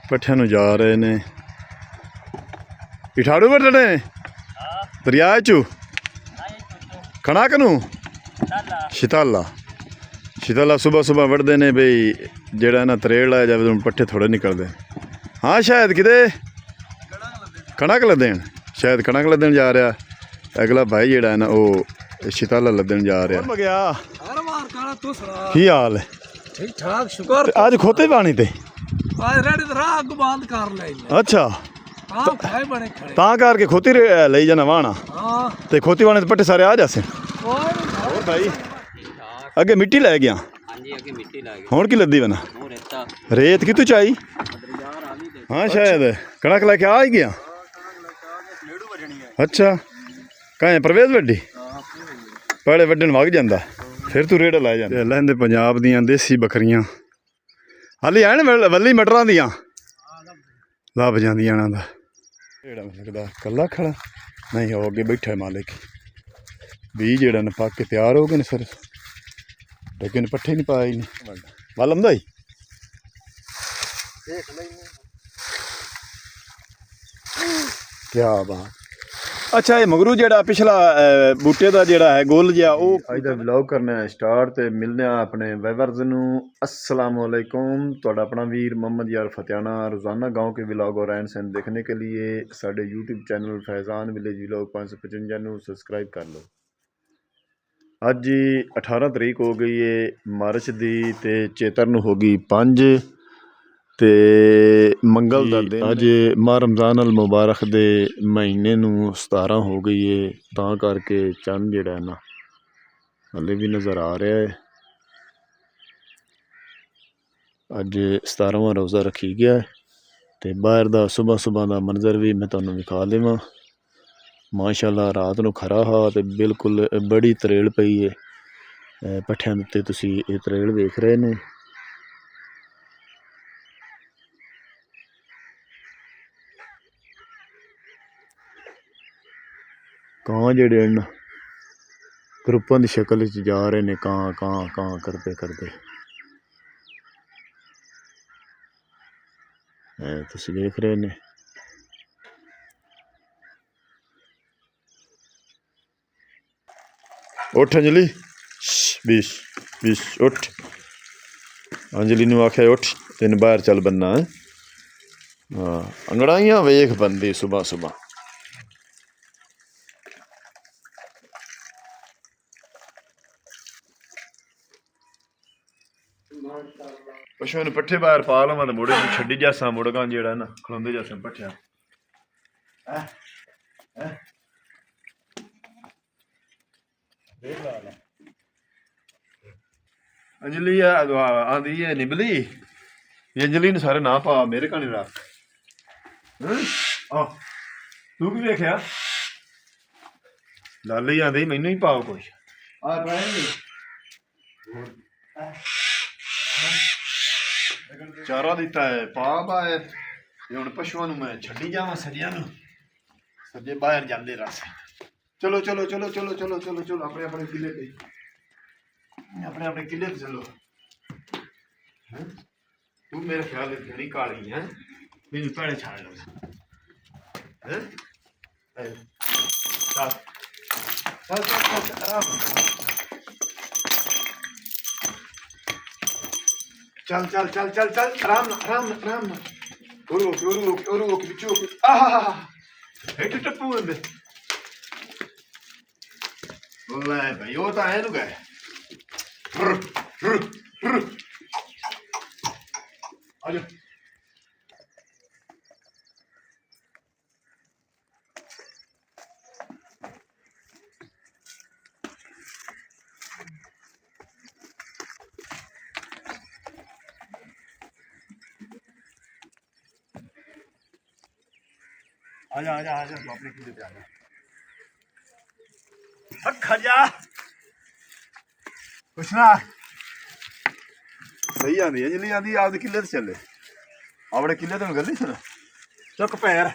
ਪੱਠਿਆਂ ਨੂੰ ਜਾ ਰਹੇ ਨੇ। ਇਠਾੜੂ ਵੱਢਣੇ ਨੇ ਦਰਿਆ ਚੋਂ ਕਣਕ ਨੂੰ ਸ਼ਿਤਾਲਾ ਸੁਬਹ ਸੁਬਹ ਵੱਢਦੇ ਨੇ ਬਈ ਜਿਹੜਾ ਨਾ ਤਰੇੜ ਲਾਇਆ ਜਾਵੇ ਹੁਣ ਪੱਠੇ ਥੋੜ੍ਹੇ ਨਿਕਲਦੇ। ਹਾਂ ਸ਼ਾਇਦ ਕਿਤੇ ਕਣਕ ਲੱਦਣ ਸ਼ਾਇਦ ਕਣਕ ਲੱਦਣ ਜਾ ਰਿਹਾ ਅਗਲਾ ਭਾਈ ਜਿਹੜਾ ਹੈ ਨਾ ਉਹ ਸ਼ਿਤਾਲਾ ਲੱਦਣ ਜਾ ਰਿਹਾ। ਗਿਆ ਕੀ ਹਾਲ ਹੈ? ਠੀਕ ਠਾਕ ਸ਼ੁਕਰ। ਅੱਜ ਖੋਤੇ ਪਾਣੀ ਤੇ ਅੱਛਾ ਤਾਂ ਕਰਕੇ ਖੋਤੀ ਲਈ ਜਾਣਾ ਵਾਹਣਾ ਤੇ ਖੋਤੀ ਵਾਣੇ ਤੇ ਪੱਠੇ ਸਾਰੇ ਆ ਜਾਸੇ। ਹੋਰ ਭਾਈ ਅੱਗੇ ਮਿੱਟੀ ਲੈ ਗਿਆ ਹੁਣ ਕੀ ਲੱਦੀ ਬਣਾ ਰੇਤ ਕਿਤੋਂ ਚਾਈ? ਹਾਂ ਸ਼ਾਇਦ ਕਣਕ ਲੈ ਕੇ ਆ ਹੀ ਗਿਆ। ਅੱਛਾ ਕਾਹੇ ਪ੍ਰਵੇਸ਼ ਵੱਡੀ ਪਹਿਲੇ ਵੱਢਣ ਵਗ ਜਾਂਦਾ ਫਿਰ ਤੂੰ ਰੇੜਾ ਲੈ ਜਾਂਦਾ। ਲੈਂਦੇ ਪੰਜਾਬ ਦੀਆਂ ਦੇਸੀ ਬੱਕਰੀਆਂ ਹਾਲੀ ਐਨ ਵੱਲੀ ਮਟਰਾਂ ਦੀਆਂ ਲੱਭ ਜਾਂਦੀਆਂ ਇਹਨਾਂ ਦਾ। ਜਿਹੜਾ ਲੱਗਦਾ ਕੱਲਾ ਖੜਾ ਨਹੀਂ ਉਹ ਅੱਗੇ ਬੈਠਾ ਮਾਲਿਕ ਵੀ ਜਿਹੜਾ ਨਾ ਪੱਕ ਕੇ ਤਿਆਰ ਹੋ ਗਏ ਨੇ ਸਰ ਲੇਕਿਨ ਪੱਠੇ ਨਹੀਂ ਪਾਏ ਨਹੀਂ ਵੱਲ ਆਉਂਦਾ ਹੀ ਕਿਆ ਬਾਤ। ਅੱਛਾ ਇਹ ਮਗਰੂ ਜਿਹੜਾ ਪਿਛਲਾ ਬੂਟੇ ਦਾ ਜਿਹੜਾ ਹੈ ਗੋਲ ਜਿਹਾ ਉਹ ਅੱਜ ਦਾ ਵਲੌਗ ਕਰਨਾ ਹੈ ਸਟਾਰਟ ਤੇ ਮਿਲਦੇ ਆ ਆਪਣੇ ਵਾਈਵਰਜ਼ ਨੂੰ। अस्सलाम वालेकुम। ਤੁਹਾਡਾ ਆਪਣਾ ਵੀਰ मोहम्मद यार फतियाना रोज़ाना गांव के व्लॉग और रहन सहन देखने के लिए साढ़े YouTube channel Faizan village vlog 555 ਨੂੰ ਸਬਸਕ੍ਰਾਈਬ ਕਰ ਲਓ। ਅੱਜ 18 ਤਰੀਕ ਹੋ ਗਈ ਹੈ ਮਾਰਚ ਦੀ ਤੇ ਚੇਤਰ ਨੂੰ ਹੋ ਗਈ 5 ਤੇ ਮੰਗਲ ਦਾ ਦਿਨ ਅੱਜ ਮਾਹ ਰਮਜ਼ਾਨ ਅਲ ਮੁਬਾਰਕ ਦੇ ਮਹੀਨੇ ਨੂੰ 17 ਹੋ ਗਈ ਹੈ ਤਾਂ ਕਰਕੇ ਚੰਨ ਜਿਹੜਾ ਨਾ ਹਲੇ ਵੀ ਨਜ਼ਰ ਆ ਰਿਹਾ ਹੈ। ਅੱਜ 17ਵਾਂ ਰੋਜ਼ਾ ਰੱਖੀ ਗਿਆ ਤੇ ਬਾਹਰ ਦਾ ਸੁਬਹ ਦਾ ਮੰਜ਼ਰ ਵੀ ਮੈਂ ਤੁਹਾਨੂੰ ਵਿਖਾ ਦੇਵਾਂ। ਮਾਸ਼ਾਅੱਲਾ ਰਾਤ ਨੂੰ ਖਰਾ ਹਾ ਤੇ ਬਿਲਕੁਲ ਬੜੀ ਤਰੇਲ ਪਈ ਹੈ ਪੱਠਿਆਂ ਦੇ ਉੱਤੇ ਤੁਸੀਂ ਇਹ ਤਰੇਲ ਵੇਖ ਰਹੇ ਨੇ। ਕਾਂ ਜਿਹੜੇ ਨਾ ਗਰੁੱਪਾਂ ਦੀ ਸ਼ਕਲ ਵਿੱਚ ਜਾ ਰਹੇ ਨੇ ਕਾਂ ਕਾਂ ਕਾਂ ਕਰਦੇ ਤੁਸੀਂ ਦੇਖ ਰਹੇ ਨੇ। ਉੱਠ ਅੰਜਲੀ बीस उठ अंजलि ਨੂੰ ਆਖਿਆ ਉੱਠ ਤੈਨੂੰ ਬਾਹਰ ਚੱਲ ਬੰਨਾ। ਹਾਂ ਅੰਗੜਾਈਆਂ ਵੇਖ ਬੰਦੀ ਸੁਬਹ ਪਸ਼ੂਆਂ ਨੂੰ ਪੱਠੇ ਬਾਹਰ ਪਾ ਲਵਾਂ ਤੇ ਮੁੜੇ ਨੂੰ ਛੱਡੀ ਜਾਸਾਂ ਮੁੜਗਾ ਜਿਹੜਾ ਨਾ ਖਲੋਂਦੇ ਜਾਸਾਂ ਪੱਠਿਆਂ अंजलि आंदी है निबली अंजलि ने सारे ना पा मेरे कहानी रख तू की वेख्या लाली आंदी मैनू ही पाओ कुछ चारा दिता है पा बाहर हुण पशुओं मैं छड्डी जावां सजिया सजे बाहर जांदे रस। चलो चलो चलो चलो चलो चलो चलो अपने अपने किले पे अपने किले पे चलो। तू मेरे ख्याल घनी काली है मैनू भैने छाड़ लो चल चल चल चल चल आराम टप्पू भाई वो तो है गए आजा तू अपने किले पे आजा खजा कुछ ना सही आंदी अंजलि आंदी आपके किले ते चले अपने किले ते गल नहीं सुन चुक पैर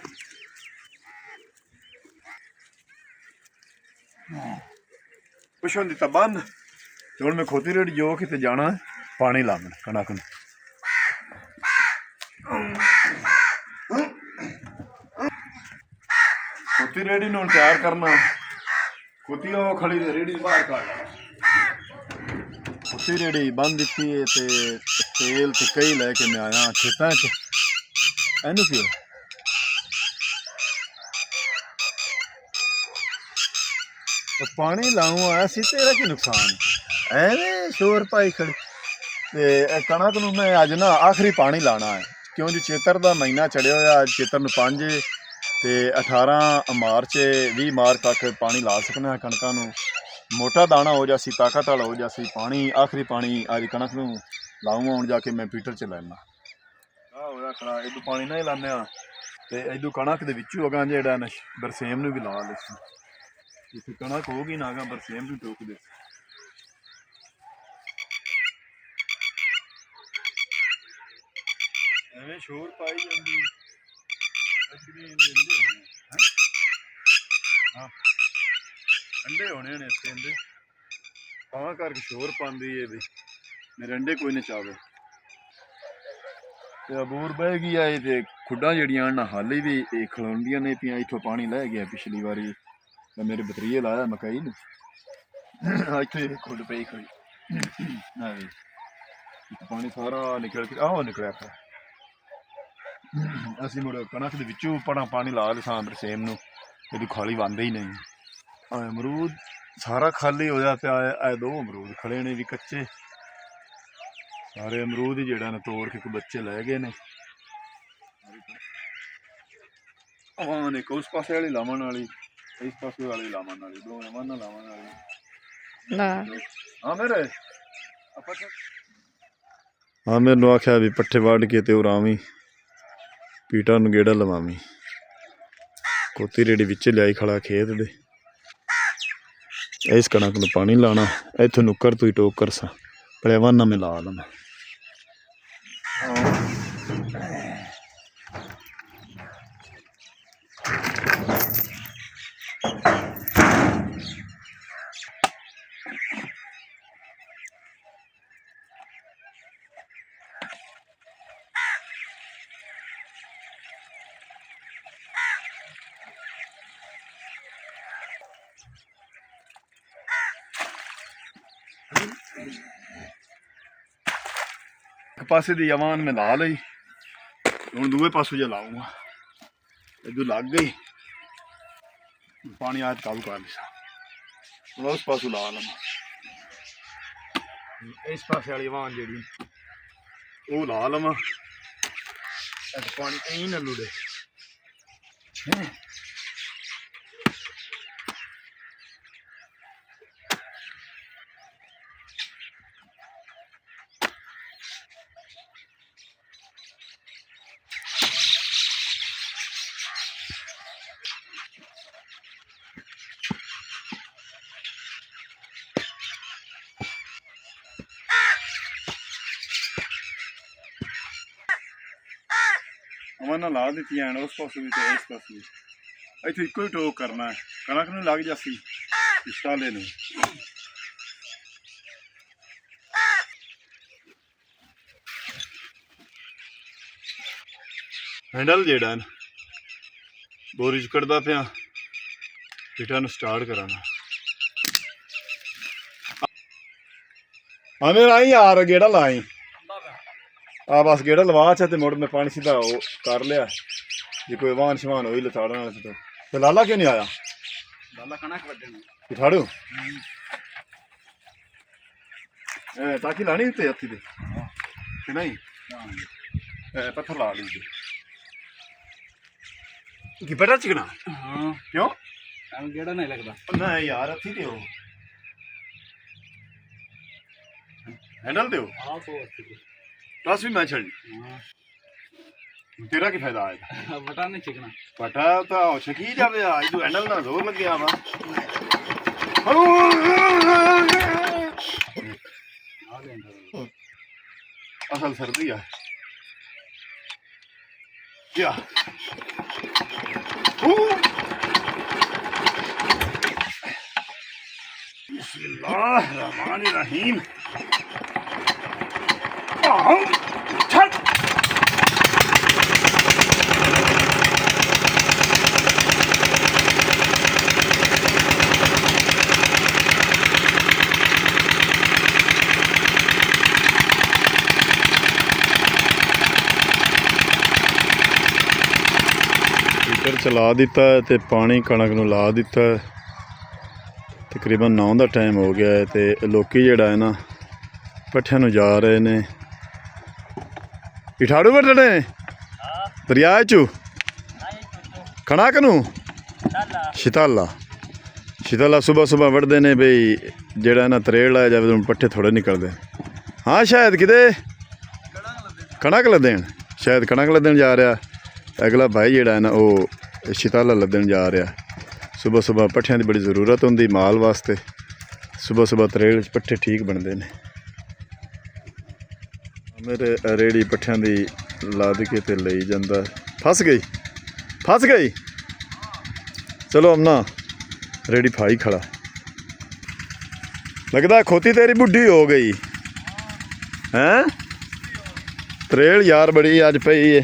पुछन दिता बन ते हुण मैं खोती रेड़ी जो किते जाना पानी लावन कणक नूं ਕੁੱਤੀ ਰੇੜੀ ਨੂੰ ਤਿਆਰ ਕਰਨਾ। ਕੁੱਤੀ ਉਹ ਖੜੀ ਤੇ ਰੇੜੀ ਬਾਹਰ ਕੱਢ ਕੁੱਤੀ ਰੇੜੀ ਬੰਦ ਦਿੱਤੀ ਹੈ ਤੇ ਤੇਲ ਤੇ ਕਈ ਲੈ ਕੇ ਮੈਂ ਆਇਆ ਖੇਤਾਂ 'ਚ। ਇਹਨੂੰ ਕੀ ਪਾਣੀ ਲਾਉਂ ਆਇਆ ਸੀ, ਤੇਰਾ ਕੀ ਨੁਕਸਾਨ ਐਵੇਂ ਸ਼ੋਰ ਪਾਈ ਖੜੀ। ਤੇ ਇਹ ਕਣਕ ਨੂੰ ਮੈਂ ਅੱਜ ਨਾ ਆਖਰੀ ਪਾਣੀ ਲਾਉਣਾ ਹੈ, ਕਿਉਂ ਜੀ ਚੇਤਰ ਦਾ ਮਹੀਨਾ ਚੜਿਆ ਹੋਇਆ। ਚੇਤਰ ਨੂੰ 5 ਤੇ 18 ਮਾਰਚ 20 ਮਾਰਚ ਤੱਕ ਪਾਣੀ ਲਾ ਸਕਣਾ ਕਣਕਾਂ ਨੂੰ। ਮੋਟਾ ਦਾਣਾ ਹੋ ਜਾਸੀ, ਤਾਕਤ ਵਾਲਾ ਹੋ ਜਾਸੀ। ਪਾਣੀ ਆਖਰੀ ਪਾਣੀ ਅੱਜ ਕਣਕ ਨੂੰ ਲਾਉਂ ਆਉਣ ਜਾ ਕੇ ਮੈਂ ਪੀਟਰ 'ਚ ਲੈਣਾ। ਆਹ ਹੋਇਆ ਖੜਾ ਇਦੋਂ ਪਾਣੀ ਨਾ ਹੀ ਲਾਉਂਦੇ ਹਾਂ ਤੇ ਇਦੋਂ ਕਣਕ ਦੇ ਵਿੱਚੋਂ ਅਗਾਂ ਜਿਹੜਾ ਨਾ ਬਰਸੇਮ ਨੂੰ ਵੀ ਲਾ ਲਿਆ। ਜਿੱਥੇ ਕਣਕ ਹੋ ਗਈ ਨਾ ਅਗਾਂ ਬਰਸੇਮ ਨੂੰ ਟੋਕ ਦੇ। ਐਵੇਂ ਸ਼ੋਰ ਪਾਈ ਜਾਂਦੀ ਹਾਂ ਅੰਡੇ ਹੋਣੇ ਨੇ ਇੱਥੇ ਅੰਡੇ ਤਾਂ ਕਰਕੇ ਸ਼ੋਰ ਪਾਉਂਦੀ ਹੈ ਵੀ ਮੇਰੇ ਅੰਡੇ ਕੋਈ ਨਾ ਚਾਵੇ। ਤੇ ਅਬੂਰ ਬਹਿ ਗਈ ਆਏ ਤੇ ਖੁੱਡਾਂ ਜਿਹੜੀਆਂ ਨਾ ਹਾਲੇ ਵੀ ਇਹ ਖਲੋਂਦੀਆਂ ਨੇ ਪਿਆ। ਇੱਥੋਂ ਪਾਣੀ ਲੈ ਗਿਆ ਪਿਛਲੀ ਵਾਰੀ ਮੈਂ ਮੇਰੇ ਬਤਰੀਏ ਲਾਇਆ ਮਕਈ ਨੂੰ, ਇੱਥੇ ਖੁੱਡ ਪਈ ਖੜੀ ਪਾਣੀ ਸਾਰਾ ਨਿਕਲ ਕੇ ਆਹ ਨਿਕਲਿਆ ਪਿਆ। ਅਸੀਂ ਮੁੜ ਕਣਕ ਦੇ ਵਿੱਚੋਂ ਪਾਣੀ ਲਾ ਲਿਆ ਬਰਸੇਮ ਨੂੰ, ਇਹਦੀ ਖਾਲੀ ਬੰਦ ਹੀ ਨਹੀਂ। ਅਮਰੂਦ ਸਾਰਾ ਖਾਲੀ ਹੋਇਆ ਪਿਆ। ਇਹ 2 ਅਮਰੂਦ ਖੜੇ ਨੇ ਵੀ ਕੱਚੇ ਸਾਰੇ ਅਮਰੂਦ ਹੀ ਜਿਹੜਾ ਨੇ ਤੋੜ ਕੇ ਕੋਈ ਬੱਚੇ ਲੈ ਗਏ ਨੇ। ਆਹ ਨੇ ਉਸ ਪਾਸੇ ਵਾਲੀ ਲਾਵਣ ਵਾਲੀ, ਇਸ ਪਾਸੇ ਵਾਲੀ ਲਾਵਣ ਵਾਲੀ, 2 ਵਾਹਨਾਂ ਲਾਵਣ ਵਾਲੀ। ਹਾਂ ਮੇਰੇ ਹਾਂ ਮੈਨੂੰ ਆਖਿਆ ਵੀ ਪੱਠੇ ਵੱਢ ਕੇ ਤੇ ਉਹ ਰਾਵੀਂ ਪੀਟਾ ਨੂੰ ਗੇੜਾ ਲਵਾਵੀਂ। ਕੁੱਤੀ ਰੇੜੀ ਵਿੱਚ ਲਿਆਈ ਖੜਾ ਖੇਤ ਦੇ। ਇਸ ਕਣਕ ਨੂੰ ਪਾਣੀ ਲਾਉਣਾ ਇੱਥੋਂ ਨੁੱਕਰ ਤੋਂ ਹੀ ਟੋਕ ਕਰਸਾ ਪਹਿਲੇ ਵਾਹਨਾਂ ਮੈਂ ਲਾ ਲਵਾਂ। ਇੱਕ ਪਾਸੇ ਦੀ ਜਵਾਨ ਮੈਂ ਲਾ ਲਈ, ਹੁਣ ਦੂਏ ਪਾਸੋਂ ਜੇ ਲਾਊਂਗਾ। ਇਦੋਂ ਲੱਗ ਗਈ ਪਾਣੀ ਆਜ ਕਾਬੂ ਕਰ ਲਿਆ। ਹੁਣ ਉਸ ਪਾਸੋਂ ਲਾ ਲਵਾਂ। ਇਸ ਪਾਸੇ ਵਾਲੀ ਜਵਾਨ ਜਿਹੜੀ ਉਹ ਲਾ ਲਵਾਂ। ਪਾਣੀ ਐਂ ਨਾ ਲੁੜੇ। ਅਮਨ ਲਾ ਦਿੱਤੀਆਂ ਉਸ ਪਾਸੇ ਵੀ ਤੇ ਇਸ ਪਾਸੇ ਵੀ। ਇੱਥੇ ਇੱਕੋ ਹੀ ਟੋਕ ਕਰਨਾ ਹੈ, ਕਣਕ ਨੂੰ ਲੱਗ ਜਾਸੀ ਪਿਛਾਲੇ ਨੂੰ। ਹੈਂਡਲ ਜਿਹੜਾ ਨਾ ਬੋਰੀ 'ਚ ਕੱਢਦਾ ਪਿਆ, ਪਿੱਠਾਂ ਨੂੰ ਸਟਾਰਟ ਕਰਾਂਗਾ। ਹਾਂ ਮੇਰਾ ਆਈ ਯਾਰ ਗੇੜਾ ਲਾਈ ਆ ਬਸ ਗੇੜਾ ਲਵਾ ਚ ਤੇ ਮੁੜ ਮੈਂ ਪਾਣੀ ਸਿੱਧਾ ਉਹ ਕਰ ਲਿਆ। ਜੇ ਕੋਈ ਵਾਹਨ ਸ਼ਵਾਨ ਹੋਈ ਲਤਾੜਨ ਵਾਲੇ ਤੇ ਲਾਲਾ ਕਿਉਂ ਨਹੀਂ ਆਇਆ? ਲਾਲਾ ਕਣਕ ਵੱਢਣ ਠਾੜੂ ਤਾਂ ਕਿ ਲਾਣੀ ਉੱਤੇ ਹੱਥੀ ਦੇ ਕਿ ਨਹੀਂ ਪੱਥਰ ਲਾ ਲਈ ਕਿ ਬੜਾ ਚਿਕਣਾ। ਹਾਂ ਕਿਉਂ ਗੇੜਾ ਨਹੀਂ ਲੱਗਦਾ? ਨਹੀਂ ਯਾਰ ਹੱਥੀ ਤੇ ਉਹ हैंडल दो बस भी मैं छड़ी तेरा की फायदा आएगा? पटा नहीं चिकना पटा तो छकी जावे आज तू हैंडल ना जोर लग गया वा असल सर्दी है क्या बिस्मिल्लाहिर्रहमानिर्रहीम ਮੋਟਰ ਚਲਾ ਦਿੱਤਾ ਹੈ ਤੇ ਪਾਣੀ ਕਣਕ ਨੂੰ ਲਾ ਦਿੱਤਾ ਹੈ। ਤਕਰੀਬਨ 9 ਦਾ ਟਾਈਮ ਹੋ ਗਿਆ ਹੈ ਤੇ ਲੋਕੀ ਜਿਹੜਾ ਹੈ ਨਾ ਪੱਠਿਆਂ ਨੂੰ ਜਾ ਰਹੇ ਨੇ। ਇਠਾੜੂ ਵੱਢਣੇ ਨੇ ਦਰਿਆ ਚੋਂ ਕਣਕ ਨੂੰ ਸ਼ਿਤਾਲਾ ਸੁਬਹ ਸੁਬਹ ਵੱਢਦੇ ਨੇ ਬਈ ਜਿਹੜਾ ਨਾ ਤਰੇੜ ਲਾਇਆ ਜਾਵੇ ਤਾਂ ਪੱਠੇ ਥੋੜ੍ਹੇ ਨਿਕਲਦੇ। ਹਾਂ ਸ਼ਾਇਦ ਕਿਤੇ ਕਣਕ ਲੱਦਣ ਸ਼ਾਇਦ ਕਣਕ ਲੱਦਣ ਜਾ ਰਿਹਾ। ਅਗਲਾ ਭਾਈ ਜਿਹੜਾ ਹੈ ਨਾ ਉਹ ਸ਼ਿਤਾਲਾ ਲੱਦਣ ਜਾ ਰਿਹਾ। ਸੁਬਹ ਸੁਬਹ ਪੱਠਿਆਂ ਦੀ ਬੜੀ ਜ਼ਰੂਰਤ ਹੁੰਦੀ ਮਾਲ ਵਾਸਤੇ। ਸੁਬਹ ਸੁਬਹ ਤਰੇੜ 'ਚ ਪੱਠੇ ਠੀਕ ਬਣਦੇ ਨੇ। ਮੇਰੇ ਰੇੜੀ ਪੱਠਿਆਂ ਦੀ ਲੱਦ ਕੇ ਤੇ ਲਈ ਜਾਂਦਾ। ਫਸ ਗਈ ਚਲੋ ਅਮਨਾ ਰੇੜੀ ਫਾਈ ਖੜਾ। ਲੱਗਦਾ ਖੋਤੀ ਤੇਰੀ ਬੁੱਢੀ ਹੋ ਗਈ ਹੈਂ। ਤਰੇਲ ਯਾਰ ਬੜੀ ਅੱਜ ਪਈ ਏ।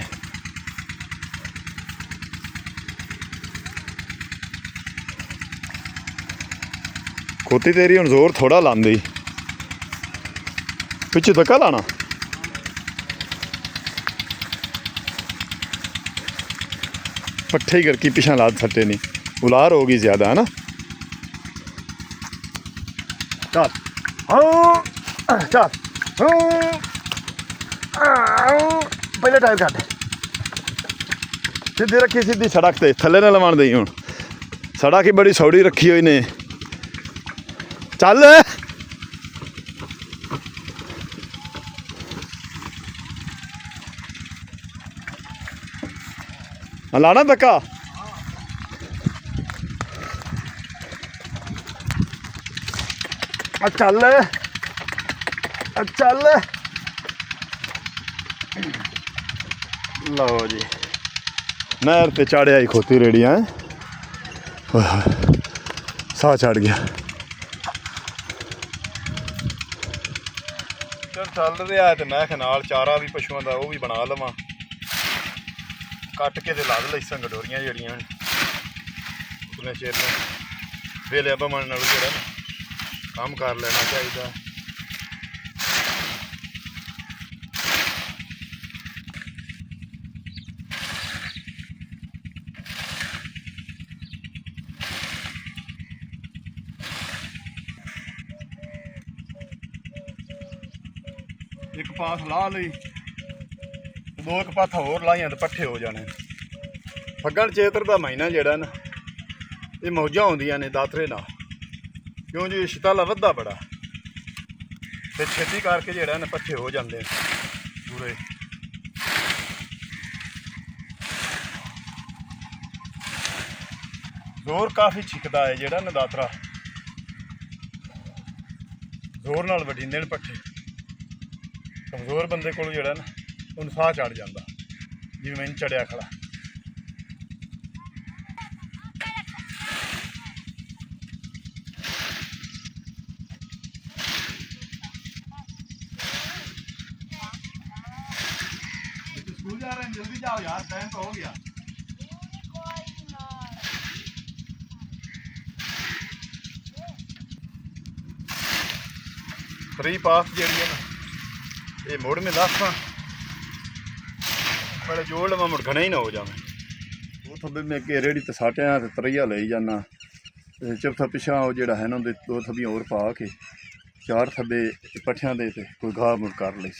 ਖੋਤੀ ਤੇਰੀ ਹੁਣ ਜ਼ੋਰ ਥੋੜਾ ਲਾਂਦੀ। ਪਿੱਛੇ ਧੱਕਾ ਲਾਣਾ। पट्ठे ही करके पिछा लाद फटे नहीं उलार होगी ज़्यादा है ना। चल पहले टायर काट सीधी रखी सीधी सड़क ते थले ना लवाण दई। हुण सड़क ही बड़ी सौड़ी रखी हुई ने। चल लाना धक्का। चल लो जी नहर ते चाड़े आई खोती रेड़ी है। साह चढ़ गया। चल रहा है तो मैं नाल चारा भी पशुओं का वो भी बना लवां। ਕੱਟ ਕੇ ਤੇ ਲਾ ਦੇ ਲਈਸਾਂ ਗਡੋਰੀਆਂ ਜਿਹੜੀਆਂ ਉਹਨੇ ਚਿਰ ਨੂੰ ਵੇਲੇ ਬਮਣ ਨਾਲ ਜਿਹੜਾ ਕੰਮ ਕਰ ਲੈਣਾ ਚਾਹੀਦਾ। ਇੱਕ ਪਾਸ ਲਾ ਲਈ दो एक पाथा होर लाइया तो पट्ठे हो जाने। फग्गण चेतर का महीना जोड़ा ना ये मौजा होंदियां ने दातरे ना क्यों जी शताला वधा बड़ा तो छेती करके जोड़ा ना पट्ठे हो जाते पूरे। जोर काफ़ी छिकता है जोड़ा ना दातरा जोर नाल वढींदे ने पट्ठे। कमज़ोर बंदे को जोड़ा ना उन साह चढ़ जाता जिवें मैनूं चढ़िया खड़ा। स्कूल जा रहे हैं जल्दी जाओ यार टाइम तो हो गया। फ्री पास जी है ना ये मोड़ में दस बड़े जोड़ लवा मुड़ घना ही ना हो जाए। वो थब्बे मैं कि रेड़ी तो साटिया तो तरैया ले जाना। चौथा पिछा वो जोड़ा है ना दो थब्बियां और पा के चार थब्बे पट्ठियां दे ते कोई घाह मुड़ कर ली।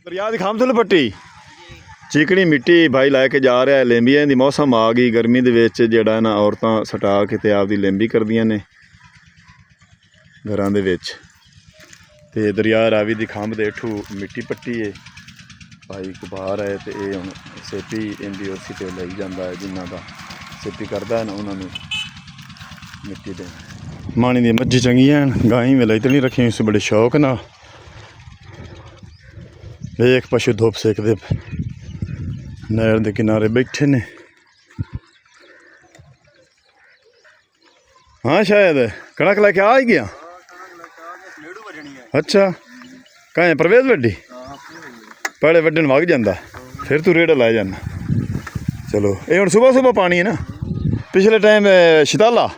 दरिया की खामसल पट्टी चिकनी मिट्टी भाई लैके जा रहा है। लेंबियां की मौसम आ गई गर्मी के जोड़ा ना औरतां सटा के ते आपदी लेंबी करदियां ने घरां दे विच। ते दरिया रावी की खंभ दे हेठू मिट्टी पट्टी है भाई गुबार है तो ये हुण सेपी इंदी उसी ते लई जांदा है। जिन्हां दा सेपी करदा है ना उन्हां नूं मिट्टी दे। माणी दी मज्झी चंगियां गाईं वेले इतनी रखी इस बड़े शौक ना। एक पशु धुप सेकते नहर के किनारे बैठे ने। हाँ शायद कणक लैके आ ही गया। ਅੱਛਾ ਕਾਹੇ ਪ੍ਰਵੇਸ਼ ਵੱਡੀ ਪਹਿਲੇ ਵੱਢਣ ਵਗ ਜਾਂਦਾ ਫਿਰ ਤੂੰ ਰੇੜਾ ਲੈ ਜਾਂਦਾ ਚਲੋ ਇਹ ਹੁਣ ਸੁਬਾਹ ਸੁਬਾਹ ਪਾਣੀ ਹੈ ਨਾ ਪਿਛਲੇ ਟਾਈਮ ਸ਼ਤਾਲਾ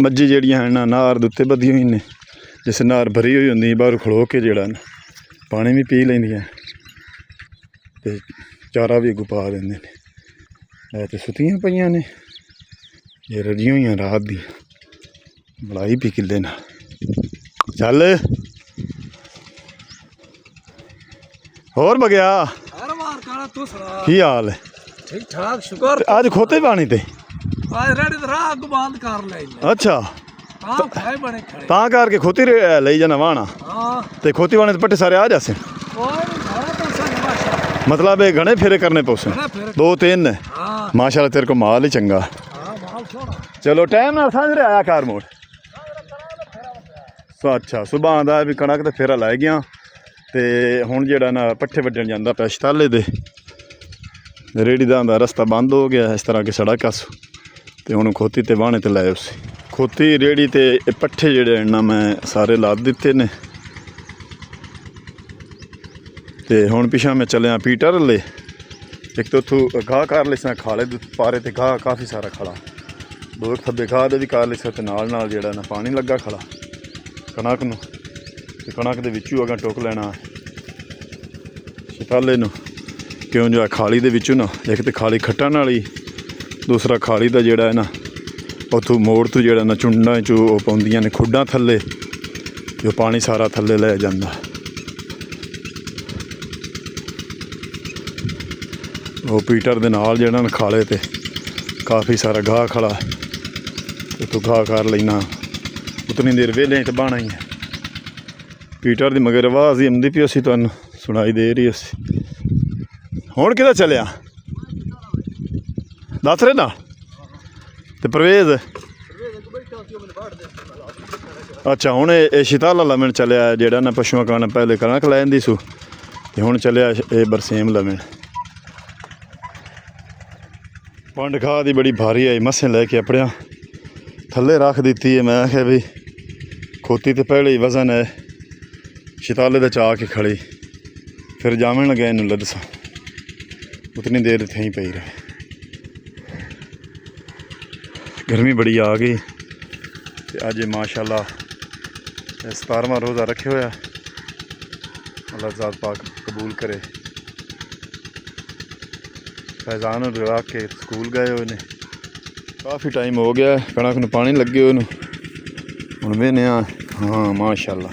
ਮੱਝੀ ਜਿਹੜੀਆਂ ਹਨ ਨਾਰ ਦੇ ਉੱਤੇ ਬੱਧੀਆਂ ਹੋਈਆਂ ਨੇ ਜਿਸ ਨਾਰ ਭਰੀ ਹੋਈ ਹੁੰਦੀ ਬਾਹਰ ਖਲੋ ਕੇ ਜਿਹੜਾ ਨਾ ਪਾਣੀ ਵੀ ਪੀ ਲੈਂਦੀਆਂ ਅਤੇ ਚਾਰਾ ਵੀ ਅੱਗੋਂ ਪਾ ਦਿੰਦੇ ਨੇ ਇਹ ਤਾਂ ਸੁੱਤੀਆਂ ਪਈਆਂ ਨੇ ਇਹ ਰੱਜੀਆਂ ਹੋਈਆਂ ਰਾਤ ਦੀ ਬੜਾਈ ਪੀ ਕਿੱਲੇ ਨਾਲ ਚੱਲ ਹੋਰ ਬਗਿਆ ਹਰ ਵਾਰ ਕਾਲਾ ਤੂੰ ਸੁਣਾ ਕੀ ਹਾਲ ਹੈ ਠੀਕ ਠਾਕ ਸ਼ੁਕਰ ਅੱਜ ਖੋਤੇ ਪਾਣੀ ਤੇ ਅੱਜ ਰੇੜੀ ਤੇ ਰਾਹ ਅੱਗ ਬੰਦ ਕਰ ਲਈ ਅੱਛਾ ਤਾਂ ਖਾਏ ਬਣੇ ਖੜੇ ਤਾਂ ਕਰਕੇ ਖੋਤੀ ਲਈ ਜਾਣਾ ਵਾਹਣਾ ਹਾਂ ਤੇ ਖੋਤੀ ਵਾਣੇ ਤੇ ਪੱਟੇ ਸਾਰੇ ਆ ਜਾਸੇ ਕੋਈ ਘਰਾਂ ਤੋਂ ਸੰਗ ਮਾਸ਼ਾ ਮਤਲਬ ਇਹ ਘਣੇ ਫੇਰੇ ਕਰਨੇ ਪਉਸੇ ਫਿਰ 2-3 ਨੇ ਹਾਂ ਮਾਸ਼ਾਅੱਲਾ ਤੇਰੇ ਕੋ ਮਾਲ ਹੀ ਚੰਗਾ ਹਾਂ ਮਾਲ ਛੋੜਾ ਚਲੋ ਟਾਈਮ ਨਾਲ ਸਾਂਝਰੇ ਆਇਆ ਕਾਰ ਮੋੜ ਅੱਛਾ ਸੁਬਾਹ ਦਾ ਵੀ ਕਣਕ ਤੇ ਫੇਰਾ ਲੈ ਗਿਆ ਤੇ ਹੁਣ ਜਿਹੜਾ ਨਾ ਪੱਠੇ ਵੱਢਣ ਜਾਂਦਾ ਪਿਆ ਸ਼ਤਾਲੇ ਦੇ ਰੇੜੀ ਦਾ ਰਸਤਾ ਬੰਦ ਹੋ ਗਿਆ ਇਸ ਤਰ੍ਹਾਂ ਕਿ ਸੜਕ ਆਸੂ ਤੇ ਹੁਣ ਖੋਤੀ ਤੇ ਵਾਹਣੇ ਤੇ ਲਾਏ ਉਸ ਖੋਤੀ ਰੇੜੀ ਤੇ ਇਹ ਪੱਠੇ ਜਿਹੜੇ ਨਾ ਮੈਂ ਸਾਰੇ ਲਾ ਦਿੱਤੇ ਨੇ ਤੇ ਹੁਣ ਪਿਛਾ ਮੈਂ ਚੱਲਿਆ ਪੀਟਰ ਲੈ ਇੱਕ ਤਾਂ ਉੱਥੋਂ ਗਾਹ ਕਰ ਲਿਆ ਖਾਲੇ ਦੇ ਪਾਰੇ ਤੇ ਗਾਹ ਕਾਫੀ ਸਾਰਾ ਖੜਾ ਦੋ ਥੱਬੇ ਗਾਹ ਦੇ ਵੀ ਕਰ ਲਿਆ ਤੇ ਨਾਲ ਜਿਹੜਾ ਨਾ ਪਾਣੀ ਲੱਗਾ ਖੜਾ ਕਣਕ ਨੂੰ ਤੇ ਕਣਕ ਦੇ ਵਿੱਚੋਂ ਅਗਾਂ ਟੋਕ ਲੈਣਾ ਸ਼ਤਾਲੇ ਨੂੰ ਕਿਉਂ ਜੋ ਖਾਲੀ ਦੇ ਵਿੱਚੋਂ ਨਾ ਇੱਕ ਤੇ ਖਾਲੀ ਖੱਟਣ ਵਾਲੀ ਦੂਸਰਾ ਖਾਲੀ ਦਾ ਜਿਹੜਾ ਹੈ ਨਾ ਉੱਥੋਂ ਮੋੜ ਤੋਂ ਜਿਹੜਾ ਨਾ ਚੁੰਡਾਂ 'ਚੋਂ ਉਹ ਪਾਉਂਦੀਆਂ ਨੇ ਖੁੱਡਾਂ ਥੱਲੇ ਜੋ ਪਾਣੀ ਸਾਰਾ ਥੱਲੇ ਲੈ ਜਾਂਦਾ ਉਹ ਪੀਟਰ ਦੇ ਨਾਲ ਜਿਹੜਾ ਨਾ ਖਾਲੇ ਤੇ ਕਾਫੀ ਸਾਰਾ ਗਾਹ ਖੜਾ ਉੱਥੋਂ ਗਾਹ ਕਰ ਲੈਣਾ ਉਤਨੀ ਦੇਰ ਵਿਹਲੇ ਤੇ ਬਾਣਾ ਹੀ ਹੈ ਪੀਟਰ ਦੀ ਮਗਰ ਆਵਾਜ਼ ਹੀ ਆਉਂਦੀ ਪਈ ਅਸੀਂ ਤੁਹਾਨੂੰ ਸੁਣਾਈ ਦੇ ਰਹੀ ਅਸੀਂ ਹੁਣ ਕਿਹਦਾ ਚੱਲਿਆ ਦੱਸ ਰਹੇ ਨਾ ਤੇ ਪ੍ਰਵੇਜ਼ ਅੱਛਾ ਹੁਣ ਇਹ ਸ਼ਤਾਲਾ ਲਮਣ ਚੱਲਿਆ ਜਿਹੜਾ ਨਾ ਪਸ਼ੂਆਂ ਕਾਰਨ ਪਹਿਲੇ ਕਣਕ ਲੈ ਜਾਂਦੀ ਸੂ ਤੇ ਹੁਣ ਚੱਲਿਆ ਇਹ ਬਰਸੇਮ ਲਮਣ ਪੰਡ ਖਾਹ ਦੀ ਬੜੀ ਭਾਰੀ ਆਈ ਮੱਸੇ ਲੈ ਕੇ ਆਪਣਿਆ ਥੱਲੇ ਰੱਖ ਦਿੱਤੀ ਹੈ ਮੈਂ ਆਖਿਆ ਵੀ ਖੋਤੀ ਤੇ ਪਹਿਲੇ ਹੀ ਵਜ਼ਨ ਹੈ ਸ਼ਤਾਲੇ ਦਾ ਚਾ ਕੇ ਖੜੀ ਫਿਰ ਜਾਵਣ ਲੱਗਿਆ ਇਹਨੂੰ ਲੱਦਸਾਂ ਉਤਨੀ ਦੇਰ ਇੱਥੇ ਹੀ ਪਈ ਰਹੇ ਗਰਮੀ ਬੜੀ ਆ ਗਈ ਤੇ ਅੱਜ ਮਾਸ਼ਾਅੱਲਾ 17ਵਾਂ ਰੋਜ਼ਾ ਰੱਖਿਆ ਹੋਇਆ ਅੱਲਾਹ ਜ਼ਾਤ ਪਾਕ ਕਬੂਲ ਕਰੇ ਫੈਜ਼ਾਨ ਨੂੰ ਲਗਾ ਕੇ ਸਕੂਲ ਗਏ ਹੋਏ ਨੇ ਕਾਫੀ ਟਾਈਮ ਹੋ ਗਿਆ ਕਣਕ ਨੂੰ ਪਾਣੀ ਲੱਗੇ ਹੋਏ ਨੂੰ ਹੁਣ ਵੇਨੇ ਆ ਹਾਂ ਮਾਸ਼ਾਅੱਲਾ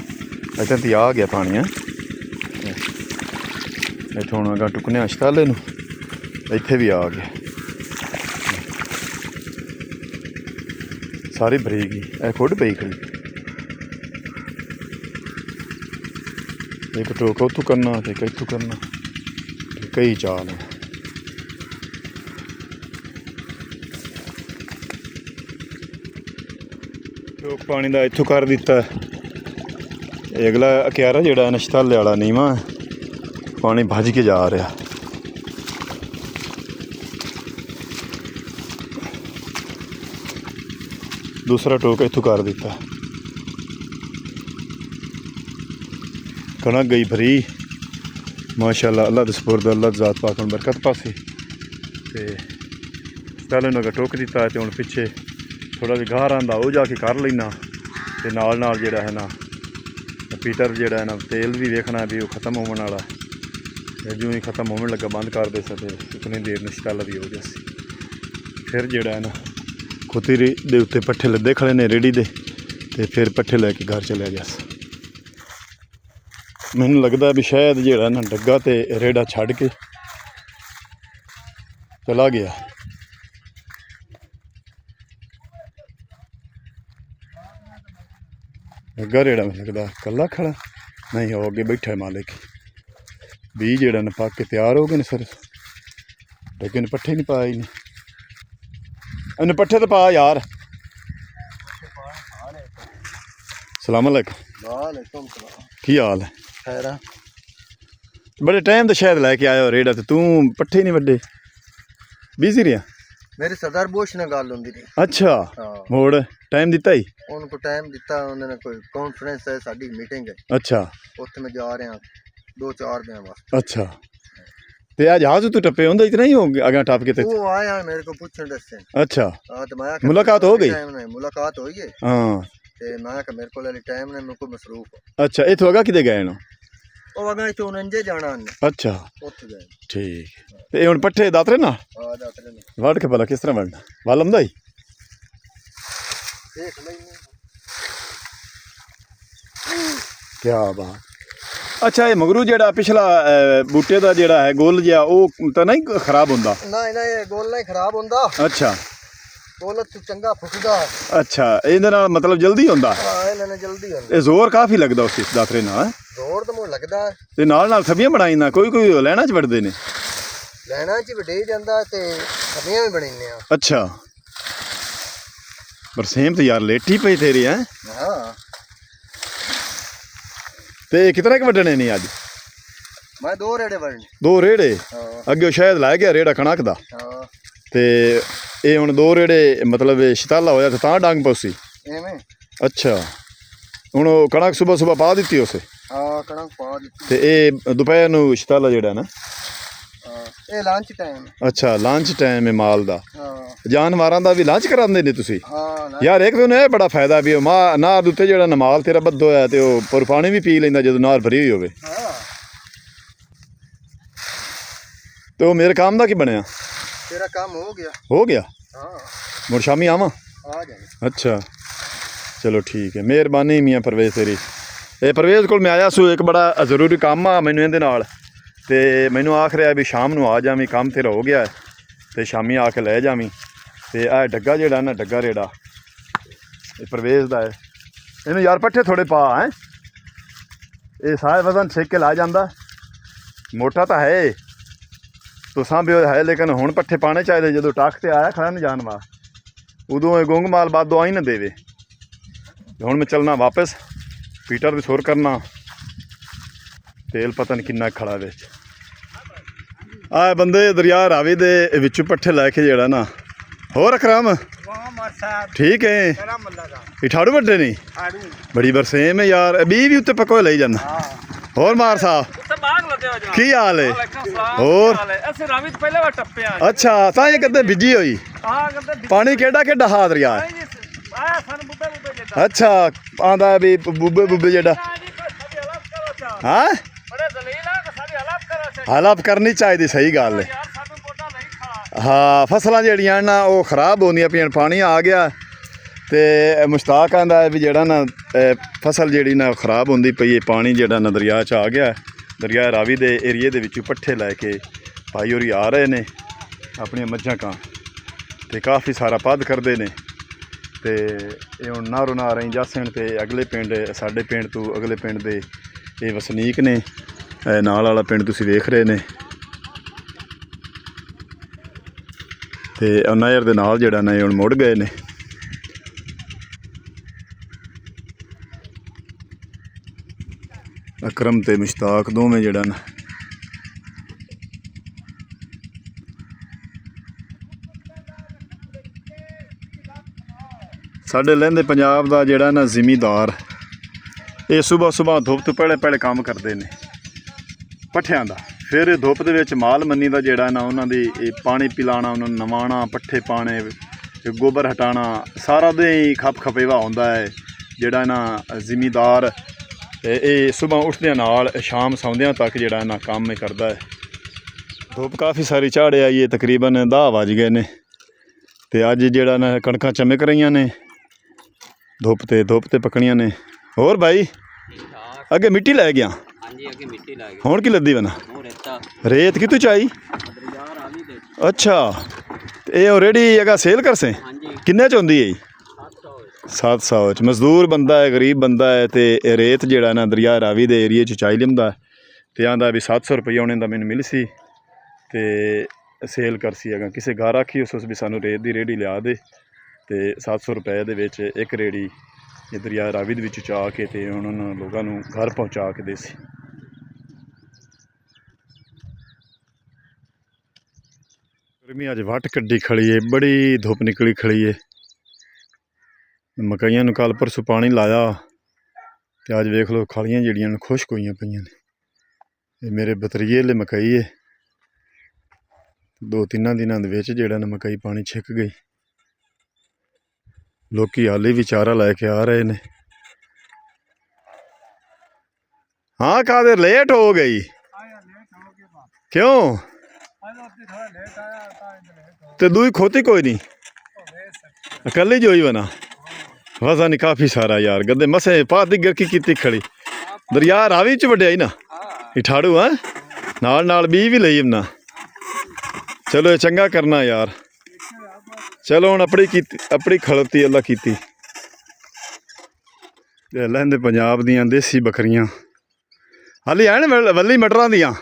ਇੱਥੇ ਤੇ ਆ ਗਿਆ ਪਾਣੀ ਹੈ ਇੱਥੋਂ ਹੁਣ ਅਗਾਂ ਟੁਕਨੇ ਸ਼ਤਾਲੇ ਨੂੰ ਇੱਥੇ ਵੀ ਆ ਗਿਆ ਸਾਰੀ ਭਰੀ ਗਈ ਇਹ ਖੁੱਡ ਪਈ ਖੜੀ ਇੱਕ ਟੋਕ ਉੱਥੋਂ ਕਰਨਾ ਤੇ ਇੱਕ ਇੱਥੋਂ ਕਰਨਾ ਕਈ ਚਾਲ ਹੈ ਟੋਕ ਪਾਣੀ ਦਾ ਇੱਥੋਂ ਕਰ ਦਿੱਤਾ ਇਹ ਅਗਲਾ ਕਿਆਰਾ ਜਿਹੜਾ ਨਾ ਸ਼ਤਾਲੇ ਵਾਲਾ ਨੀਵਾਂ ਪਾਣੀ ਭੱਜ ਕੇ ਜਾ ਰਿਹਾ ਦੂਸਰਾ ਟੋਕ ਇੱਥੋਂ ਕਰ ਦਿੱਤਾ ਕਣਕ ਗਈ ਭਰੀ ਮਾਸ਼ਾਅੱਲਾ ਅੱਲਾਹ ਦੇ ਸਪੁਰਦ ਅੱਲਾਹ ਜ਼ਾਤ ਪਾਕ ਨੂੰ ਬਰਕਤ ਪਾਸੇ ਤੇ ਪਹਿਲੇ ਨੂੰ ਟੋਕ ਦਿੱਤਾ ਤੇ ਹੁਣ ਪਿੱਛੇ ਥੋੜਾ ਜਿਹਾ ਗਾਹ ਆਂਦਾ ਉਹ ਜਾ ਕੇ ਕਰ ਲੈਣਾ ਤੇ ਨਾਲ ਜਿਹੜਾ ਹੈ ਨਾ ਪੀਟਰ ਜਿਹੜਾ ਹੈ ਨਾ ਤੇਲ ਵੀ ਵੇਖਣਾ ਵੀ ਉਹ ਖਤਮ ਹੋਣ ਵਾਲਾ ਜਿਉਂ ਹੀ ਖਤਮ ਹੋਣ ਲੱਗਾ ਬੰਦ ਕਰ ਦੇ ਸਕਦੇ ਉਤਨੀ ਦੇਰ ਨੂੰ ਸ਼ਤਾਲਾ ਵੀ ਹੋ ਗਿਆ ਸੀ ਫਿਰ ਜਿਹੜਾ ਹੈ ਨਾ ਖੋਤੀ ਦੇ ਉੱਤੇ ਪੱਠੇ ਲੱਦੇ ਖੜੇ ਨੇ ਰੇੜੀ ਦੇ ਤੇ ਫਿਰ ਪੱਠੇ ਲੈ ਕੇ ਘਰ ਚਲਿਆ ਗਿਆ ਸੀ ਮੈਨੂੰ ਲੱਗਦਾ ਵੀ ਸ਼ਾਇਦ ਜਿਹੜਾ ਨਾ ਡੱਗਾ ਤੇ ਰੇੜਾ ਛੱਡ ਕੇ ਚਲਾ ਗਿਆ ਡੱਗਾ ਰੇੜਾ ਮੈਨੂੰ ਲੱਗਦਾ ਇਕੱਲਾ ਖੜਾ ਨਹੀਂ ਉਹ ਅੱਗੇ ਬੈਠਾ ਮਾਲਿਕ ਵੀ ਜਿਹੜਾ ਨਾ ਪੱਕ ਕੇ ਤਿਆਰ ਹੋ ਗਏ ਨੇ ਸਰ ਡੱਗੇ ਨੇ ਪੱਠੇ ਨਹੀਂ ਪਾਏ ਨੇ ਇਹਨੂੰ ਪੱਠੇ ਤੇ ਪਾ ਯਾਰ ਸਲਾਮ ਅਲੈਕੁਮ ਕੀ ਹਾਲ ਹੈ ਖੈਰ ਬੜੇ ਟਾਈਮ ਤੋਂ ਸ਼ਾਇਦ ਲੈ ਕੇ ਆਇਆ ਰੇੜਾ ਤੇ ਤੂੰ ਪੱਠੇ ਨਹੀਂ ਵੱਡੇ ਬਿਜ਼ੀ ਰਿਹਾ मेरे सरदार बोश ने गल होंदी रही। अच्छा हाँ मोड़ टाइम दिता ही उनको टाइम दिता, उन्होंने कोई कॉन्फ्रेंस है, साडी मीटिंग है, अच्छा उत्थे मैं जा रहा 2-4 दिन वास्ते। अच्छा ते आ जहाज तू टप्पे होंदा इतना ही हो अगर टप के ते वो आया मेरे को पूछने दसे। अच्छा हाँ तो मैं आख्या मुलाकात हो गई? मुलाकात हुई है। हाँ ते मैं आख्या मेरे को टाइम ने मेरे को मसरूफ हो। अच्छा इथों अगा किते गए ना ਉਹ ਅਗਾ ਇਥੋਂ ਨੰਜੇ ਜਾਣਾ ਨੇ अच्छा ਉੱਥੇ ਗਏ। ठीक ते हुन पट्ठे दातरे ना ਆ ਦਾਤਰੇ ਨੇ वड़ के भला किस तरह वड़ना वल आंदा ही ਦੇਖ ਲੈਨੇ। क्या बात अच्छा ये मगरू जेड़ा पिछला बूटे दा जेड़ा है गोल जिहा ਉਹ ਤਾਂ ਨਹੀਂ ਖਰਾਬ ਹੁੰਦਾ ਨਾ ਇਹਨਾਂ ਇਹ ਗੋਲ ਨਹੀਂ ਖਰਾਬ ਹੁੰਦਾ। ਅੱਛਾ ਗੋਲ ਤੇ ਚੰਗਾ ਫੁੱਟਦਾ। ਅੱਛਾ ਇਹਦੇ ਨਾਲ ਮਤਲਬ ਜਲਦੀ ਹੁੰਦਾ ਹਾਂ ਇਹਨਾਂ ਨੇ ਜਲਦੀ ਹੁੰਦਾ। ਇਹ ਜ਼ੋਰ ਕਾਫੀ ਲੱਗਦਾ ਉਸ ਦਾਤਰੇ ਨਾਲ ਜ਼ੋਰ ਤਾਂ ਮੈਨੂੰ ਲੱਗਦਾ ਤੇ ਨਾਲ ਸਬੀਆਂ ਬਣਾਈਆਂ ਕੋਈ ਲੈਣਾ ਚ ਵੜਦੇ ਨੇ ਲੈਣਾ ਚ ਵਡੇ ਜਾਂਦਾ ਤੇ ਸਬੀਆਂ ਵੀ ਬਣਾਉਂਦੇ ਆ। ਅੱਛਾ ਬਰਸੇਮ ਤੇ ਯਾਰ ਲੇਟੀ ਪਈ ਤੇਰੀ ਹੈ ਹਾਂ ਤੇ ਕਿਤਨੇ ਕ ਵੱਢਣੇ ਨੇ ਅੱਜ ਮੈਂ 2 ਰੇੜੇ ਵੜਨੇ। 2 ਰੇੜੇ ਹਾਂ ਅੱਗੇ ਸ਼ਾਇਦ ਲੈ ਗਿਆ ਰੇੜਾ ਕਣਕ ਦਾ ਹਾਂ ਤੇ ਇਹ ਹੁਣ 2 ਰੇੜੇ ਮਤਲਬ ਸ਼ਤਾਲਾ ਹੋਇਆ ਤਾਂ ਡੰਗ ਪਉਸੀ ਐਵੇਂ। ਅੱਛਾ ਹੁਣ ਉਹ ਕਣਕ ਸਵੇਰ ਪਾ ਦਿੱਤੀ ਉਸੇ ਹਾਂ ਕਣਕ ਪਾ ਦਿੱਤੀ ਤੇ ਇਹ ਦੁਪਹਿਰ ਨੂੰ ਸ਼ਤਾਲਾ ਜਿਹੜਾ ਨਾ ਹਾਂ ਇਹ ਲੰਚ ਟਾਈਮ। ਅੱਛਾ ਲੰਚ ਟਾਈਮ ਹੈ ਮਾਲ ਦਾ ਹਾਂ ਜਾਨਵਰਾਂ ਦਾ ਵੀ ਲੰਚ ਕਰਾਉਂਦੇ ਨੇ ਤੁਸੀਂ ਹਾਂ ਯਾਰ ਇੱਕ ਦਿਨ ਇਹ ਬੜਾ ਫਾਇਦਾ ਵੀ ਮਾਂ ਨਾਰ ਦੇ ਉੱਤੇ ਜਿਹੜਾ ਨਮਾਲ ਤੇਰਾ ਬੱਦੋ ਹੋਇਆ ਤੇ ਉਹ ਪਰ ਪਾਣੀ ਵੀ ਪੀ ਲੈਂਦਾ ਜਦੋਂ ਨਾਰ ਭਰੀ ਹੋਈ ਹੋਵੇ ਹਾਂ ਤੇ ਉਹ ਮੇਰੇ ਕੰਮ ਦਾ ਕੀ ਬਣਿਆ ਤੇਰਾ ਕੰਮ ਹੋ ਗਿਆ। ਹੋ ਗਿਆ ਹਾਂ ਮੁੜ ਸ਼ਾਮੀ ਆਵਾਂ ਆ ਜਾਏ। ਅੱਛਾ ਚਲੋ ਠੀਕ ਹੈ ਮਿਹਰਬਾਨੀ ਮੀਆਂ ਪਰਵੇਜ਼ ਤੇਰੀ ਇਹ ਪਰਵੇਜ਼ ਕੋਲ ਮੈਂ ਆਇਆ ਸੂ ਇੱਕ ਬੜਾ ਜ਼ਰੂਰੀ ਕੰਮ ਆ ਮੈਨੂੰ ਇਹਦੇ ਨਾਲ ਤੇ ਮੈਨੂੰ ਆਖ ਰਿਹਾ ਵੀ ਸ਼ਾਮ ਨੂੰ ਆ ਜਾਵੀਂ ਕੰਮ ਤੇਰਾ ਹੋ ਗਿਆ ਤੇ ਸ਼ਾਮੀ ਆ ਕੇ ਲੈ ਜਾਵੀਂ ਤੇ ਇਹ ਡੱਗਾ ਜਿਹੜਾ ਨਾ ਡੱਗਾ ਰੇੜਾ ਇਹ ਪਰਵੇਜ਼ ਦਾ ਹੈ ਇਹਨੂੰ ਯਾਰ ਪੱਠੇ ਥੋੜੇ ਪਾ ਹੈ ਇਹ ਸਾਰੇ ਵਜ਼ਨ ਛੇਕ ਕੇ ਲਾ ਜਾਂਦਾ ਮੋਟਾ ਤਾਂ ਹੈ ਤੁਸਾਂ ਵੀ ਹੈ ਲੇਕਿਨ ਹੁਣ ਪੱਠੇ ਪਾਣੇ ਚਾਹੀਦੇ ਜਦੋਂ ਟੱਕ ਤੇ ਆਇਆ ਖੜਾ ਨਾ ਜਾਨਵਾ ਉਦੋਂ ਇਹ ਗੁੰਗ ਮਾਲ ਬਾਦ ਦਵਾਈ ਨਾ ਦੇਵੇ ਹੁਣ ਮੈਂ ਚੱਲਣਾ ਵਾਪਸ ਪੀਟਰ ਵੀ ਸੁਰ ਕਰਨਾ ਤੇਲ ਪਤਾ ਨਹੀਂ ਕਿੰਨਾ ਖੜਾ ਵਿੱਚ ਆ ਬੰਦੇ ਦਰਿਆ ਰਾਵੀ ਦੇ ਵਿੱਚੋਂ ਪੱਠੇ ਲੈ ਕੇ ਜਿਹੜਾ ਨਾ ਹੋਰ ਅਕਰਮ ਵਾਹ ਮਾਰ ਸਾਹਿਬ ਠੀਕ ਹੈ ਤੇਰਾ ਮੱਲਾ ਦਾ ਇਹ ਠਾੜੂ ਵੱਡੇ ਨਹੀਂ ਆੜੂ ਬੜੀ ਬਰਸੇਮ ਹੈ ਯਾਰ ਬੀ ਵੀ ਉੱਤੇ ਪੱਕੋ ਲਈ ਜਾਂਦਾ ਹਾਂ ਹੋਰ ਮਾਰ ਸਾਹਿਬ ਉੱਤੇ ਬਾਗ ਲੱਗੇ ਹੋ ਜਨਾਬ। ਕੀ ਹਾਲ ਹੈ ਵਾਲੇਕੁਮ ਸਲਾਮ। ਹੋਰ? ਕੀ ਹਾਲ ਹੈ? ਅਸੀਂ ਰਾਵੀ ਤੋਂ ਪਹਿਲੇ ਵਾਰ ਟੱਪੇ ਆ। ਅੱਛਾ ਤਾਂ ਇਹ ਕਦੇ ਬਿਜੀ ਹੋਈ ਹਾਂ ਕਹਿੰਦੇ ਪਾਣੀ ਕਿਹੜਾ ਹਾ ਦਰਿਆ ਆਇਆ ਸਾਨੂੰ ਬੁੱਬੇ ਬੁੱਬੇ ਜਿੱਦਾਂ ਅੱਛਾ ਆਂਦਾ ਵੀ ਬੁੱਬੇ ਜਿਹੜਾ ਜੀ ਸਾਡੀ ਹਾਲਤ ਕਰੋ ਚਾ ਹਾਂ ਬੜੇ ਦਲੀਲ ਆ ਕਿ ਸਾਡੀ ਹਾਲਤ ਕਰੋ ਚਾ ਹਾਲਾਤ ਕਰਨੀ ਚਾਹੀਦੀ ਸਹੀ ਗੱਲ ਹੈ ਯਾਰ ਸਾਨੂੰ ਮੋਟਾ ਨਹੀਂ ਖਾ ਹਾਂ ਫਸਲਾਂ ਜਿਹੜੀਆਂ ਨਾ ਉਹ ਖਰਾਬ ਹੁੰਦੀਆਂ ਪਈਆਂ ਪਾਣੀ ਆ ਗਿਆ ਤੇ ਮੁਸ਼ਤਾਕ ਆਂਦਾ ਵੀ ਜਿਹੜਾ ਨਾ ਫਸਲ ਜਿਹੜੀ ਨਾ ਖਰਾਬ ਹੁੰਦੀ ਪਈ ਹੈ ਪਾਣੀ ਜਿਹੜਾ ਨਾ ਦਰਿਆ 'ਚ ਆ ਗਿਆ ਦਰਿਆ ਰਾਵੀ ਦੇ ਏਰੀਏ ਦੇ ਵਿੱਚੋਂ ਪੱਠੇ ਲੈ ਕੇ ਭਾਈ ਹੋਰੀ ਆ ਰਹੇ ਨੇ ਆਪਣੀਆਂ ਮੱਝਾਂ ਕਾਂ ਤੇ ਕਾਫੀ ਸਾਰਾ ਪੱਧ ਕਰਦੇ ਨੇ ਤੇ ਇਹ ਹੁਣ ਨਾਰੋ ਨਾਰ ਰਹੀ ਜਾਸਣ ਤੇ ਅਗਲੇ ਪਿੰਡ ਸਾਡੇ ਪਿੰਡ ਤੋਂ ਅਗਲੇ ਪਿੰਡ ਦੇ ਇਹ ਵਸਨੀਕ ਨੇ ਨਾਲ ਵਾਲਾ ਪਿੰਡ ਤੁਸੀਂ ਵੇਖ ਰਹੇ ਨੇ ਤੇ ਨਹਿਰ ਦੇ ਨਾਲ ਜਿਹੜਾ ਨਾ ਇਹ ਹੁਣ ਮੁੜ ਗਏ ਨੇ ਅਕਰਮ ਤੇ ਮੁਸ਼ਤਾਕ ਦੋਵੇਂ ਜਿਹੜਾ ਨਾ ਸਾਡੇ ਲਹਿੰਦੇ ਪੰਜਾਬ ਦਾ ਜਿਹੜਾ ਨਾ ਜ਼ਿਮੀਦਾਰ ਇਹ ਸਵੇਰ ਧੁੱਪ ਤੋਂ ਪਹਿਲੇ ਕੰਮ ਕਰਦੇ ਨੇ ਪੱਠਿਆਂ ਦਾ ਫਿਰ ਧੁੱਪ ਦੇ ਵਿੱਚ ਮਾਲ ਮੰਨੀ ਦਾ ਜਿਹੜਾ ਨਾ ਉਹਨਾਂ ਦੀ ਇਹ ਪਾਣੀ ਪਿਲਾਣਾ ਉਹਨਾਂ ਨੂੰ ਨਵਾਉਣਾ ਪੱਠੇ ਪਾਣੇ ਗੋਬਰ ਹਟਾਉਣਾ ਸਾਰਾ ਦਿਨ ਹੀ ਖੱਪ ਖਪੇਵਾ ਹੁੰਦਾ ਹੈ ਜਿਹੜਾ ਨਾ ਜ਼ਿਮੀਦਾਰ ਇਹ ਸਵੇਰ ਉੱਠਦਿਆਂ ਨਾਲ ਸ਼ਾਮ ਸੌਂਦਿਆਂ ਤੱਕ ਜਿਹੜਾ ਨਾ ਕੰਮ ਇਹ ਕਰਦਾ ਹੈ ਧੁੱਪ ਕਾਫੀ ਸਾਰੀ ਚਾੜ ਆਈ ਹੈ ਤਕਰੀਬਨ 10 ਵੱਜ ਗਏ ਨੇ ਤੇ ਅੱਜ ਜਿਹੜਾ ਨਾ ਕਣਕਾਂ ਚਮਕ ਰਹੀਆਂ ਨੇ ਧੁੱਪ ਤੇ ਪੱਕਣੀਆਂ ਨੇ ਹੋਰ ਭਾਈ ਅੱਗੇ ਮਿੱਟੀ ਲੈ ਗਿਆ ਹਾਂਜੀ ਅੱਗੇ ਮਿੱਟੀ ਲਾ ਗਏ ਹੁਣ ਕੀ ਲੱਦੀ ਬਣਾ ਉਹ ਰੇਤਾ ਰੇਤ ਕਿਤੋਂ ਚਾਈ ਦਰਿਆ ਰਾਵੀ ਦੇ ਅੱਛਾ ਤੇ ਇਹ ਆਲਰੇਡੀ ਅਗਾ ਸੇਲ ਕਰਸੇ ਹਾਂਜੀ ਕਿੰਨੇ ਚ ਹੁੰਦੀ ਹੈ 700 700 ਚ ਮਜ਼ਦੂਰ ਬੰਦਾ ਹੈ ਗਰੀਬ ਬੰਦਾ ਹੈ ਤੇ ਇਹ ਰੇਤ ਜਿਹੜਾ ਨਾ ਦਰਿਆ ਰਾਵੀ ਦੇ ਏਰੀਏ ਚ ਚਾਈ ਲਿੰਦਾ ਤੇ ਆਂਦਾ ਵੀ 700 ਰੁਪਏ ਉਹਨੇ ਦਾ ਮੈਨੂੰ ਮਿਲ ਸੀ ਤੇ ਸੇਲ ਕਰਸੀ ਅਗਾ ਕਿਸੇ ਘਰ ਆਖੀ ਉਸ ਵੀ ਸਾਨੂੰ ਰੇਤ ਦੀ ਰੇੜੀ ਲਿਆ ਦੇ ਤੇ 700 ਰੁਪਏ ਦੇ ਵਿੱਚ ਇੱਕ ਰੇੜੀ ਇਹ ਦਰਿਆ ਰਾਵੀ ਦੇ ਵਿੱਚ ਚਾ ਕੇ ਤੇ ਉਹਨਾਂ ਨੂੰ ਲੋਕਾਂ ਨੂੰ ਘਰ ਪਹੁੰਚਾ ਕੇ ਦੇ ਸੀ ਗਰਮੀ ਅੱਜ ਵੱਟ ਕੱਢੀ ਖੜੀ ਏ, ਬੜੀ ਧੁੱਪ ਨਿਕਲੀ ਖੜੀ ਏ। ਮਕਈਆਂ ਨੂੰ ਕੱਲ ਪਰਸੋਂ ਪਾਣੀ ਲਾਇਆ ਤੇ ਅੱਜ ਵੇਖ ਲਓ ਖਾਲੀਆਂ ਜਿਹੜੀਆਂ ਨੇ ਖੁਸ਼ਕ ਹੋਈਆਂ ਪਈਆਂ ਨੇ। ਇਹ ਮੇਰੇ ਬਤਰੀਏ ਵਾਲੇ ਮਕਈ ਏ। 2-3 ਦਿਨਾਂ ਦੇ ਵਿੱਚ ਜਿਹੜਾ ਨਾ ਮਕਈ ਪਾਣੀ ਛਿੱਕ ਗਈ। ਲੋਕੀ ਹਾਲੇ ਵੀ ਚਾਰਾ ਲੈ ਕੇ ਆ ਰਹੇ ਨੇ। हाँ कहा देर लेट हो गई क्यों तो दूई खोती कोई नहीं अकली जो ही बना वसा नहीं काफ़ी सारा यार गद्दे मसे पात दी गिरकी की खड़ी दरिया रावी च वड्या ही ना इठाड़ू हाँ नाल बी भी लई ना चलो ये चंगा करना यार चलो हुण अपनी खड़ोती अल्लाह कीती लैंदे पंजाब दियां देसी बकरियां हाली है ना वली मटरां दियां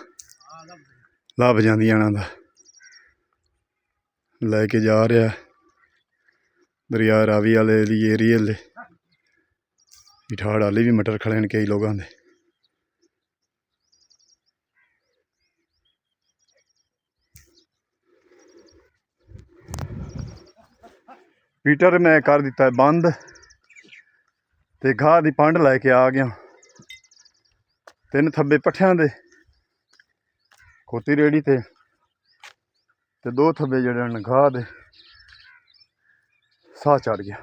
ਲੱਭ ਜਾਂਦੀਆਂ ਇਹਨਾਂ ਦਾ ਲੈ ਕੇ ਜਾ ਰਿਹਾ ਦਰਿਆ ਰਾਵੀ ਵਾਲੇ ਦੀ ਏਰੀਏ ਦੇ ਇਠਾੜ ਵਾਲੇ ਵੀ ਮਟਰ ਖੜੇ ਨੇ ਕਈ ਲੋਕਾਂ ਦੇ। ਮੀਟਰ ਮੈਂ ਕਰ ਦਿੱਤਾ ਬੰਦ ਤੇ ਘਾਹ ਦੀ ਪੰਡ ਲੈ ਕੇ ਆ ਗਿਆ। 3 ਥੱਬੇ ਪੱਠਿਆਂ ਦੇ ਖੋਤੀ ਰੇੜੀ ਤੇ 2 ਥੱਬੇ ਜਿਹੜੇ ਨੇ ਘਾਹ ਦੇ। ਸਾਹ ਚੜ ਗਿਆ।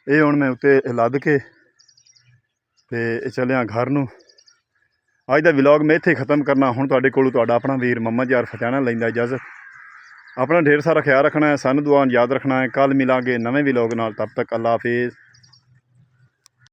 ਇਹ ਹੁਣ ਮੈਂ ਉੱਤੇ ਲੱਦ ਕੇ ਤੇ ਚੱਲਿਆ ਘਰ ਨੂੰ। ਅੱਜ ਦਾ ਵਲੌਗ ਮੈਂ ਇੱਥੇ ਖ਼ਤਮ ਕਰਨਾ। ਹੁਣ ਤੁਹਾਡੇ ਕੋਲੋਂ ਤੁਹਾਡਾ ਆਪਣਾ ਵੀਰ ਮੁਹੰਮਦ ਯਾਰ ਫਤਿਆਣਾ ਲੈਂਦਾ ਇਜਾਜ਼ਤ। ਆਪਣਾ ਢੇਰ ਸਾਰਾ ਖਿਆਲ ਰੱਖਣਾ ਹੈ, ਸਾਨੂੰ ਦੁਆ ਯਾਦ ਰੱਖਣਾ ਹੈ। ਕੱਲ੍ਹ ਮਿਲਾਂਗੇ ਨਵੇਂ ਵਲੌਗ ਨਾਲ। ਤਬ ਤੱਕ ਅੱਲਾ ਹਾਫਿਜ਼।